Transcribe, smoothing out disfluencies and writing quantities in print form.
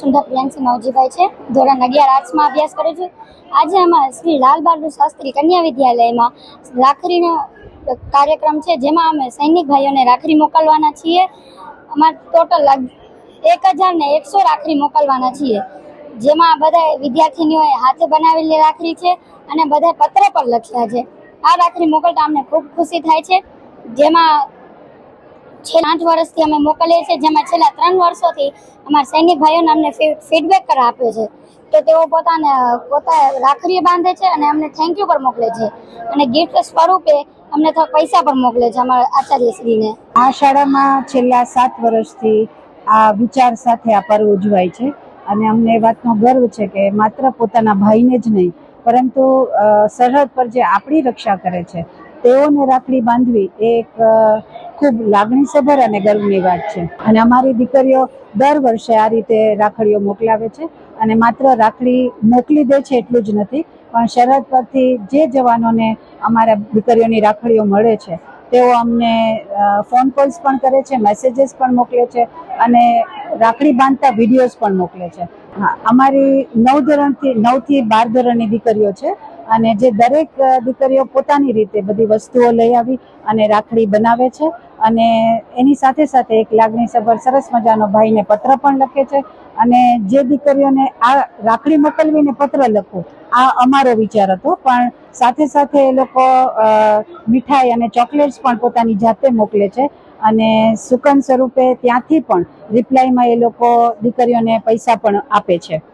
સુંદર પ્રિયાંશી નવજીભાઈ છે. ધોરણ 11 આર્ટ્સમાં અભ્યાસ કરું છું. આજે આમાં શ્રી લાલ બહાદુર શાસ્ત્રી કન્યા વિદ્યાલયમાં રાખડીનો કાર્યક્રમ છે, જેમાં અમે સૈનિક ભાઈઓને રાખડી મોકલવાના છીએ. અમારે ટોટલ 1100 રાખડી મોકલવાના છીએ, જેમાં બધા વિદ્યાર્થીનીઓએ હાથે બનાવેલી રાખડી છે અને બધા પત્ર પર લખ્યા છે. આ રાખડી મોકલતા અમને ખૂબ ખુશી થાય છે. જેમાં છેલ્લા 8 વર્ષથી અમે મોકલીએ છીએ, જેમાં છેલ્લા 3 વર્ષોથી અમારા સૈનિક ભાઈઓને અમને ફીડબેક આપ્યો છે, તો તેઓ પોતે રાખડી બાંધે છે અને અમને થેન્ક યુ પર મોકલે છે અને ગિફ્ટ સ્વરૂપે અમને થોડા પૈસા પણ મોકલે છે અમારા આચાર્યશ્રીને. આ શાળામાં છેલ્લા 7 વર્ષથી આ વિચાર સાથે આ પર્વ ઉજવાય છે અને અમને એ વાતનો ગર્વ છે કે માત્ર પોતાના ભાઈને જ નહીં, પરંતુ સરહદ પર જે આપણી રક્ષા કરે છે તેઓને રાખડી બાંધવી એ એક ખૂબ લાગણીસભર અને ગર્વની વાત છે. અને અમારી દીકરીઓ દર વર્ષે આ રીતે રાખડીઓ મોકલાવે છે અને માત્ર રાખડી મોકલી દે છે એટલું જ નથી, પણ સરહદ પરથી જે જવાનોને અમારા દીકરીઓની રાખડીઓ મળે છે તેઓ અમને ફોન કોલ્સ પણ કરે છે, મેસેજીસ પણ મોકલે છે અને રાખડી બાંધતા વિડીયોઝ પણ મોકલે છે. હા, અમારી 9 થી 12 ધોરણની દીકરીઓ છે અને જે દરેક દીકરીઓ પોતાની રીતે બધી વસ્તુઓ લઈ આવી અને રાખડી બનાવે છે અને એની સાથે સાથે એક લાગણીસભર સરસ મજાનો ભાઈને પત્ર પણ લખે છે. અને જે દીકરીઓને આ રાખડી મોકલવીને પત્ર લખવું આ અમારો વિચાર હતો, પણ સાથે સાથે એ લોકો મીઠાઈ અને ચોકલેટ્સ પણ પોતાની જાતે મોકલે છે અને સુકન સ્વરૂપે ત્યાંથી પણ રિપ્લાયમાં એ લોકો દીકરીઓને પૈસા પણ આપે છે.